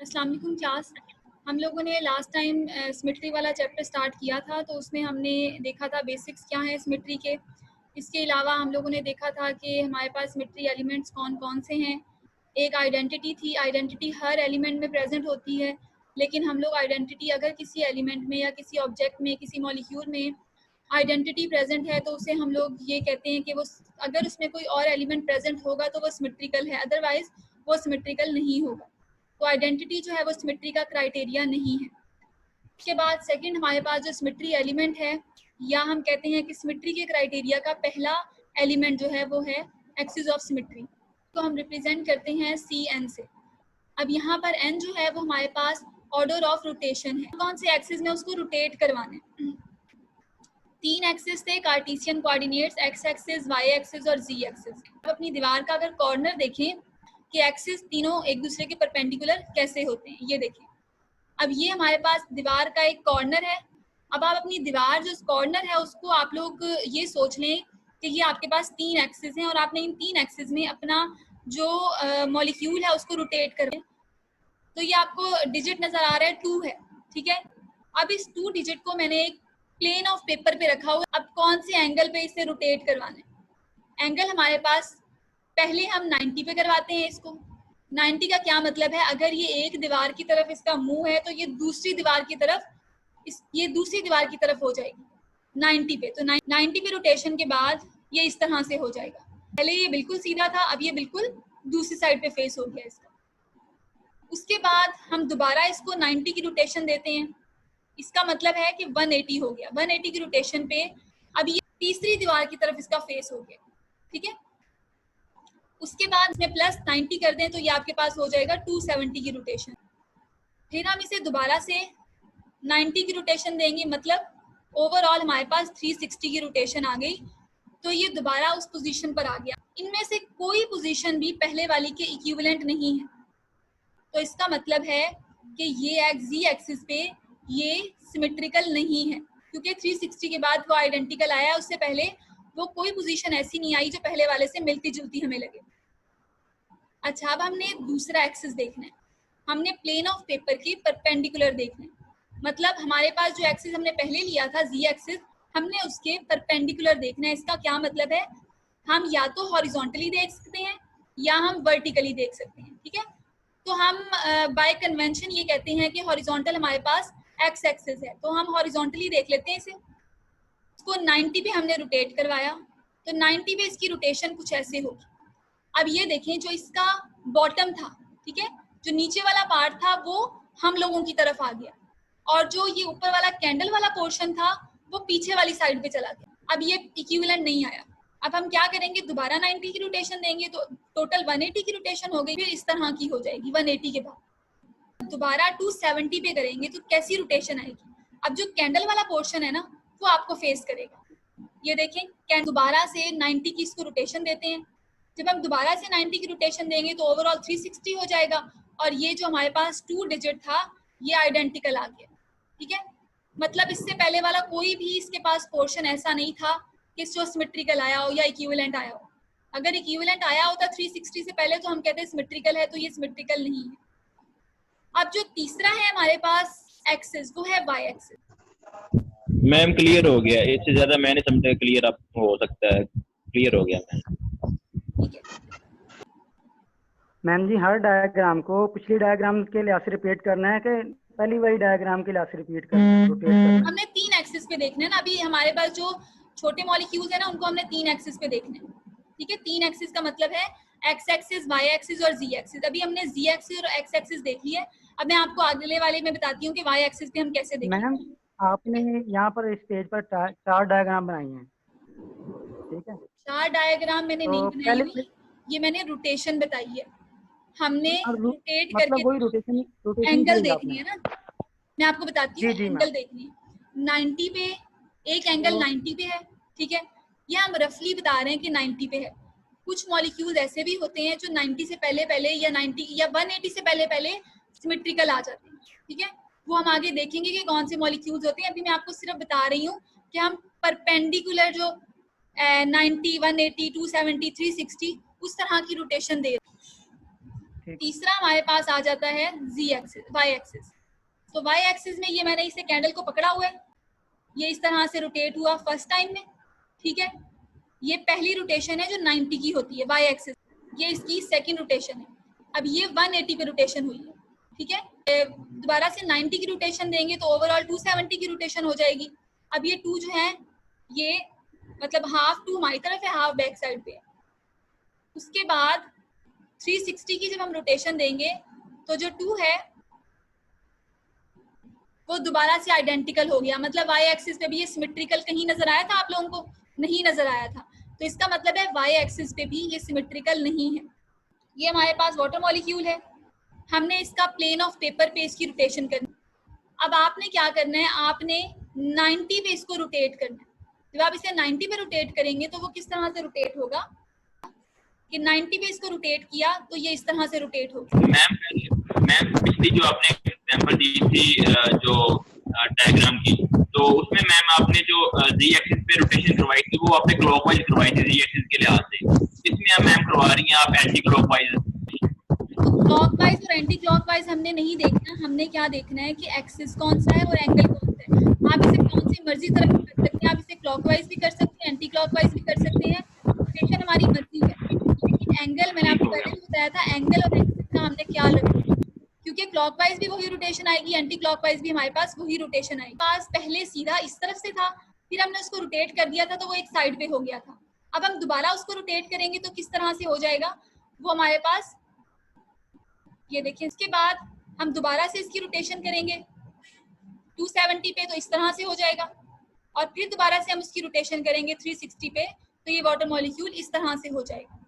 अस्सलाम वालेकुम क्लास। हम लोगों ने लास्ट टाइम सिमेट्री वाला चैप्टर स्टार्ट किया था, तो उसमें हमने देखा था बेसिक्स क्या है सिमेट्री के। इसके अलावा हम लोगों ने देखा था कि हमारे पास सिमेट्री एलिमेंट्स कौन कौन से हैं। एक आइडेंटिटी थी, आइडेंटिटी हर एलिमेंट में प्रेजेंट होती है, लेकिन हम लोग आइडेंटिटी अगर किसी एलिमेंट में या किसी ऑब्जेक्ट में, किसी मॉलिक्यूल में आइडेंटिटी प्रेजेंट है तो उसे हम लोग ये कहते हैं कि वो अगर उसमें कोई और एलिमेंट प्रेजेंट होगा तो वो सिमेट्रिकल है, अदरवाइज वो सिमेट्रिकल नहीं होगा। तो आइडेंटिटी जो है वो सिमेट्री का क्राइटेरिया नहीं है। उसके बाद सेकंड हमारे पास जो सिमेट्री एलिमेंट है, या हम कहते हैं कि सिमेट्री के क्राइटेरिया का पहला एलिमेंट जो है वो है एक्सिस ऑफ सिमेट्री, तो हम रिप्रेजेंट करते हैं सी एन से। अब यहाँ पर एन जो है वो हमारे पास ऑर्डर ऑफ रोटेशन है, कौन से एक्सिस में उसको रोटेट करवाना है। 3 एक्सिस थे Cartesian coordinates, X axis, Y axis और जी एक्सिस। अब अपनी दीवार का अगर कॉर्नर देखें कि एक्सिस तीनों एक दूसरे के परपेंडिकुलर कैसे होते हैं, ये देखें। अब ये हमारे पास दीवार का एक कॉर्नर है। अब आप अपनी दीवार जो कॉर्नर है उसको आप लोग ये सोच लें कि ये आपके पास 3 एक्सिस हैं और आपने इन 3 एक्सिस में अपना जो मॉलिक्यूल है उसको रोटेट कर, तो ये आपको डिजिट नजर आ रहा है 2 है, ठीक है। अब इस 2 डिजिट को मैंने एक प्लेन ऑफ पेपर पे रखा हुआ। अब कौन से एंगल पे इसे रोटेट करवाना है। एंगल हमारे पास पहले हम 90 पे करवाते हैं इसको। 90 का क्या मतलब है, अगर ये एक दीवार की तरफ इसका मुंह है तो ये दूसरी दीवार की तरफ ये दूसरी दीवार की तरफ हो जाएगी 90 पे। तो 90 पे रोटेशन के बाद ये इस तरह से हो जाएगा। पहले ये बिल्कुल सीधा था, अब ये बिल्कुल दूसरी साइड पे फेस हो गया इसका। उसके बाद हम दोबारा इसको 90 की रोटेशन देते हैं, इसका मतलब है कि 180 हो गया। 180 की रोटेशन पे अब ये तीसरी दीवार की तरफ इसका फेस हो गया, ठीक है। उसके बाद इसमें प्लस 90 कर दें तो ये आपके पास हो जाएगा 270 की रोटेशन। फिर हम इसे दोबारा से 90 की रोटेशन देंगे, मतलब ओवरऑल हमारे पास 360 की रोटेशन आ गई। तो ये दोबारा उस पोजीशन पर आ गया। इनमें से कोई पोजीशन भी पहले वाली के इक्विवेलेंट नहीं है, तो इसका मतलब है कि ये जी एक्सिस पे ये सिमेट्रिकल नहीं है, क्योंकि 360 के बाद वो आइडेंटिकल आया है, उससे पहले वो कोई पोजीशन ऐसी नहीं आई जो पहले वाले से मिलती जुलती हमें लगे। अच्छा, अब हमने दूसरा एक्सिस देखना है, हमने प्लेन ऑफ पेपर के परपेंडिकुलर देखना है। मतलब हमारे पास जो एक्सिस हमने पहले लिया था जी एक्सिस, हमने उसके परपेंडिकुलर देखना है। इसका क्या मतलब है, हम या तो हॉरिजॉन्टली देख सकते हैं या हम वर्टिकली देख सकते हैं, ठीक है। तो हम बाय कन्वेंशन ये कहते हैं कि हॉरिजॉन्टल हमारे पास एक्स एक्सिस है, तो हम हॉरिजॉन्टली देख लेते हैं इसे। इसको 90 पे हमने रोटेट करवाया, तो 90 पे इसकी रोटेशन कुछ ऐसे होगी। अब ये देखें, जो इसका बॉटम था, ठीक है, जो नीचे वाला पार्ट था वो हम लोगों की तरफ आ गया, और जो ये ऊपर वाला कैंडल वाला पोर्शन था वो पीछे वाली साइड पे चला गया। अब ये इक्विवेलेंट नहीं आया। अब हम क्या करेंगे, दोबारा 90 की रोटेशन देंगे तो टोटल 180 की रोटेशन हो गई। फिर इस तरह की हो जाएगी 180 के बाद दोबारा 270 पे करेंगे तो कैसी रोटेशन आएगी। अब जो कैंडल वाला पोर्शन है ना वो आपको फेस करेगा। ये देखें, दोबारा से 90 की इसको रोटेशन देते हैं। जब हम दोबारा से 90 की रोटेशन देंगे तो ओवरऑल 360 हो जाएगा, और ये जो हमारे पास 2 डिजिट था ये आइडेंटिकल आ गया, ठीक है। मतलब इससे पहले वाला कोई भी इसके पास पोर्शन ऐसा नहीं था कि जो सिमेट्रिकल आया हो या इक्विवेलेंट आया हो। अगर इक्विवेलेंट आया होता 360 से पहले तो हम कहते हैं सिमेट्रिकल है, तो ये सिमेट्रिकल नहीं है। अब जो तीसरा है हमारे पास एक्सिस, वो है वाई एक्सिस। मैम क्लियर हो गया, इससे ज्यादा मैंने समझा क्लियर आप हो सकता है। क्लियर हो गया मैम, ठीक है। मैम जी, हर डायग्राम को पिछली डायग्राम के लिहाज से रिपीट करना है कि पहली वही डायग्राम के लिहाज से रिपीट करना है, रोटेट करना है? हमने 3 एक्सिस पे देखना है ना। अभी हमारे पास जो छोटे मॉलिक्यूल्स है ना उनको हमने 3 एक्सिस पे देखना है, ठीक है। 3 एक्सिस का मतलब है एक्स एक्सिस, वाई एक्सिस और जी एक्सिस। अभी हमने जी एक्सिस और एक्स एक्सिस देख लिया है। अब मैं आपको अगले वाले में बताती हूँ कि वाई एक्सिस पे हम कैसे देखें। मैम, आपने यहाँ पर इस पेज पर 4 डायग्राम बनाई हैं, ठीक है। 4 डायग्राम मैंने तो नहीं बनाई पहले हुई, ये मैंने रोटेशन बताई है। हमने रोटेट मतलब करके वही रोटेशन एंगल की देखनी आपने। है ना। मैं आपको बताती हूँ, जी एंगल मैम। देखनी है 90 पे। एक एंगल 90 पे है, ठीक है। ये हम रफली बता रहे हैं कि 90 पे है। कुछ मॉलिक्यूल्स ऐसे भी होते हैं जो 90 से पहले पहले या 90 या 180 से पहले पहले सिमेट्रिकल आ जाते हैं, ठीक है। वो हम आगे देखेंगे कि कौन से मॉलिक्यूल्स होते हैं। अभी मैं आपको सिर्फ बता रही हूँ कि हम परपेंडिकुलर जो 90, 180, 270, 360 उस तरह की रोटेशन दे रहे हैं। तीसरा हमारे पास आ जाता है जी एक्सिस, वाई एक्सिस। तो वाई एक्सिस में ये मैंने इसे कैंडल को पकड़ा हुआ है, ये इस तरह से रोटेट हुआ फर्स्ट टाइम में, ठीक है। ये पहली रोटेशन है जो 90 की होती है वाई एक्सिस, ये इसकी सेकंड रोटेशन है। अब ये 180 पे रोटेशन हुई है, ठीक है। दोबारा से 90 की रोटेशन देंगे तो ओवरऑल 270 की रोटेशन हो जाएगी। अब ये 2 जो है ये मतलब हाफ 2 हमारी तरफ है, हाफ बैक साइड पे है। उसके बाद 360 की जब हम रोटेशन देंगे तो जो 2 है वो दोबारा से आइडेंटिकल हो गया, मतलब वाई एक्सिस पे भी ये सिमेट्रिकल कहीं नजर आया था आप लोगों को? नहीं नजर आया था। तो इसका मतलब है वाई एक्सिस पे भी ये सिमेट्रिकल नहीं है। ये हमारे पास वाटर मॉलिक्यूल है, हमने इसका प्लेन ऑफ पेपर पे इसकी रोटेशन करनी। अब आपने क्या करना है, आपने 90 पे इसको रोटेट करना है। जब आप इसे 90 पे रोटेट करेंगे तो वो किस तरह से रोटेट होगा कि 90 पे इसको रोटेट किया तो ये इस तरह से रोटेट होगा। मैम पिछली जो आपने एग्जांपल दी थी जो डायग्राम की, तो उसमें मैम आपने जो जी एक्सिस पे रोटेशन करवाई थी वो आपने क्लॉकवाइज करवाई थी जी एक्सिस के लिहाज से। इसमें आप मैम करवा रही हैं आप एंटी क्लॉकवाइज। क्लॉकवाइज और एंटी क्लॉकवाइज हमने नहीं देखना, हमने क्या देखना है कि एक्सिस कौन सा है और एंगल कौन सा है। आप इसे कौन सी मर्जी तरफ कर सकते हैं, आप इसे क्लॉकवाइज भी कर सकते हैं, एंटी क्लॉकवाइज भी कर सकते हैं, रोटेशन हमारी मर्जी है। लेकिन एंगल मैंने आपको पहले भी बताया था, एंगल और एक्सिस का हमने ख्याल रखना, क्योंकि क्लॉकवाइज भी वही रोटेशन आएगी, एंटी क्लॉकवाइज भी हमारे पास वही रोटेशन आएगी। पास पहले सीधा इस तरफ से था, फिर हमने उसको रोटेट कर दिया था तो वो एक साइड पे हो गया था। अब हम दोबारा उसको रोटेट करेंगे तो किस तरह से हो जाएगा वो हमारे पास, ये देखिए। इसके बाद हम दोबारा से इसकी रोटेशन करेंगे 270 पे तो इस तरह से हो जाएगा, और फिर दोबारा से हम इसकी रोटेशन करेंगे 360 पे तो ये वाटर मॉलिक्यूल इस तरह से हो जाएगा।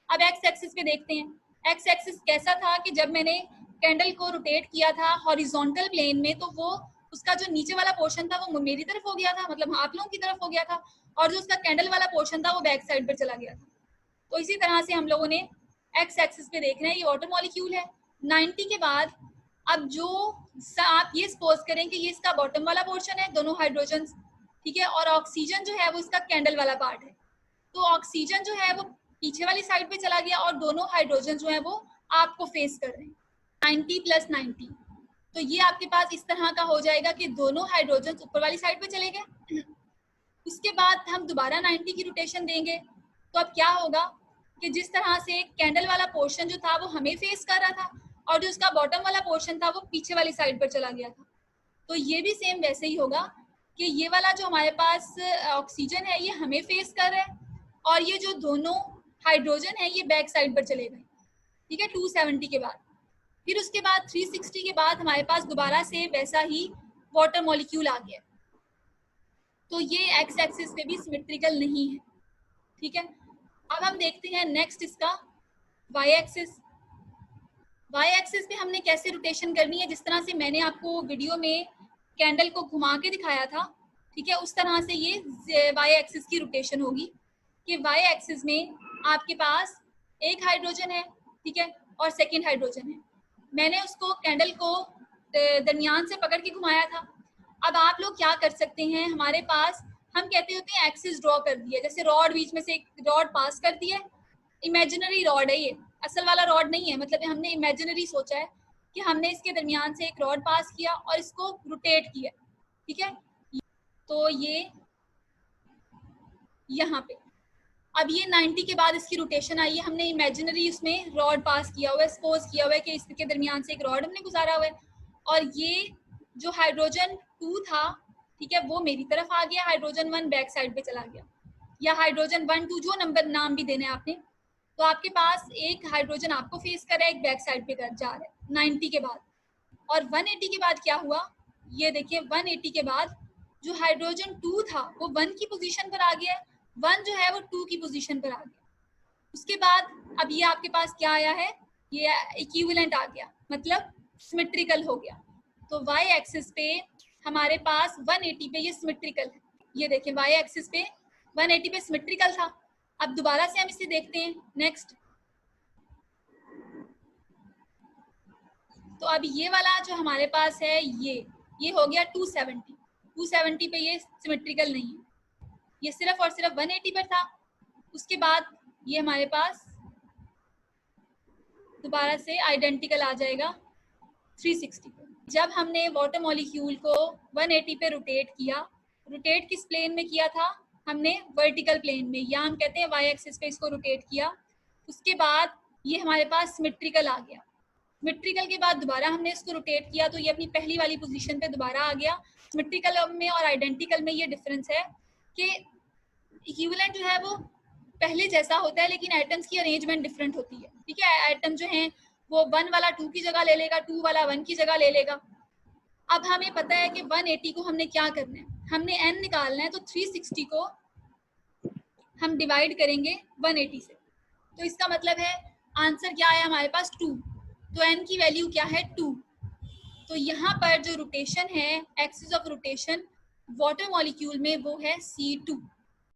अब एक्स एक्सिस पे देखते हैं, एक्स एक्सिस कैसा था कि जब मैंने कैंडल को रोटेट किया था हॉरिजॉन्टल प्लेन में तो वो उसका जो नीचे वाला पोर्शन था वो मेरी तरफ हो गया था, मतलब आप लोगों की तरफ हो गया था, और जो उसका कैंडल वाला पोर्शन था वो बैक साइड पर चला गया था। तो इसी तरह से हम लोगों ने एक्स एक्सिस पे देखना है, ये वाटर मॉलिक्यूल है 90 के बाद। अब जो आप ये सपोज करें कि ये इसका बॉटम वाला पोर्शन है, दोनों हाइड्रोजन, ठीक है, और ऑक्सीजन जो है वो इसका कैंडल वाला पार्ट है। तो ऑक्सीजन जो है वो पीछे वाली साइड पे चला गया और दोनों हाइड्रोजन जो है वो आपको फेस कर रहे हैं 90 प्लस 90। तो ये आपके पास इस तरह का हो जाएगा कि दोनों हाइड्रोजन ऊपर वाली साइड पे चले गए। उसके बाद हम दोबारा 90 की रोटेशन देंगे तो अब क्या होगा कि जिस तरह से कैंडल वाला पोर्शन जो था वो हमें फेस कर रहा था और जो उसका बॉटम वाला पोर्शन था वो पीछे वाली साइड पर चला गया था, तो ये भी सेम वैसे ही होगा कि ये वाला जो हमारे पास ऑक्सीजन है ये हमें फेस कर रहा है और ये जो दोनों हाइड्रोजन है ये बैक साइड पर चले गए, ठीक है, 270 के बाद। फिर उसके बाद 360 के बाद हमारे पास दोबारा से वैसा ही वाटर मॉलिक्यूल आ गया। तो ये एक्स एक्सिस पे भी सिमेट्रिकल नहीं है, ठीक है। अब हम देखते हैं नेक्स्ट इसका वाई एक्सिस। वाई एक्सिस पे हमने कैसे रोटेशन करनी है, जिस तरह से मैंने आपको वीडियो में कैंडल को घुमा के दिखाया था, ठीक है, उस तरह से ये वाई एक्सिस की रोटेशन होगी कि वाई एक्सिस में आपके पास एक हाइड्रोजन है, ठीक है, और सेकंड हाइड्रोजन है। मैंने उसको कैंडल को दरमियान से पकड़ के घुमाया था। अब आप लोग क्या कर सकते हैं, हमारे पास हम कहते होते हैं एक्सिस ड्रॉ कर दिया, जैसे रॉड बीच में से एक रॉड पास कर दिया, इमेजिनरी रॉड है ये, असल वाला रॉड नहीं है, मतलब हमने इमेजिनरी सोचा है कि हमने इसके दरमियान से एक रॉड पास किया और इसको रोटेट किया, ठीक है। तो ये यहाँ पे अब ये 90 के बाद इसकी रोटेशन आई है, हमने इमेजिनरी उसमें रॉड पास किया हुआ है, सपोज किया हुआ है कि इसके दरमियान से एक रॉड हमने गुजारा हुआ है और ये जो हाइड्रोजन 2 था, ठीक है, वो मेरी तरफ आ गया, हाइड्रोजन 1 बैक साइड पे चला गया, या हाइड्रोजन 1 2 जो नंबर नाम भी देने आपने। तो आपके पास एक हाइड्रोजन आपको फेस कर रहा है, एक बैक साइड पे जा रहा है 90 के बाद। और 180 के बाद क्या हुआ, ये देखिए 180 के बाद जो हाइड्रोजन 2 था वो 1 की पोजीशन पर आ गया है, 1 जो है वो 2 की पोजीशन पर आ गया। उसके बाद अब ये आपके पास क्या आया है, ये इक्विवेलेंट आ गया, मतलब सिमेट्रिकल हो गया। तो वाई एक्सिस पे हमारे पास 180 पे ये सिमेट्रिकल है, ये देखें वाई एक्सिस पे 180 पे सिमेट्रिकल था। अब दोबारा से हम इसे देखते हैं नेक्स्ट। तो अब ये वाला जो हमारे पास है ये हो गया 270 पे ये सिमेट्रिकल नहीं है, ये सिर्फ और सिर्फ 180 पर था। उसके बाद ये हमारे पास दोबारा से आइडेंटिकल आ जाएगा 360 पे। जब हमने वाटर मॉलिक्यूल को 180 पे रोटेट किया, रोटेट किस प्लेन में किया था? हमने वर्टिकल प्लेन में, या हम कहते हैं वाई एक्सिस पे इसको रोटेट किया। उसके बाद ये हमारे पास सिमेट्रिकल आ गया। सिमेट्रिकल के बाद दोबारा हमने इसको रोटेट किया तो ये अपनी पहली वाली पोजीशन पे दोबारा आ गया। सिमेट्रिकल में और आइडेंटिकल में ये डिफरेंस है कि इक्विवेलेंट जो है वो पहले जैसा होता है, लेकिन एटम्स की अरेंजमेंट डिफरेंट होती है। ठीक है, एटम जो हैं वो 1 वाला 2 की जगह ले लेगा, 2 वाला 1 की जगह ले लेगा। अब हमें पता है कि 180 को हमने क्या करना है, हमने n निकालना है, तो 360 को हम डिवाइड करेंगे 180 से। तो इसका मतलब है आंसर क्या है हमारे पास 2, तो n की वैल्यू क्या है 2। तो यहाँ पर जो रोटेशन है, axis of rotation water molecule में, वो है C2।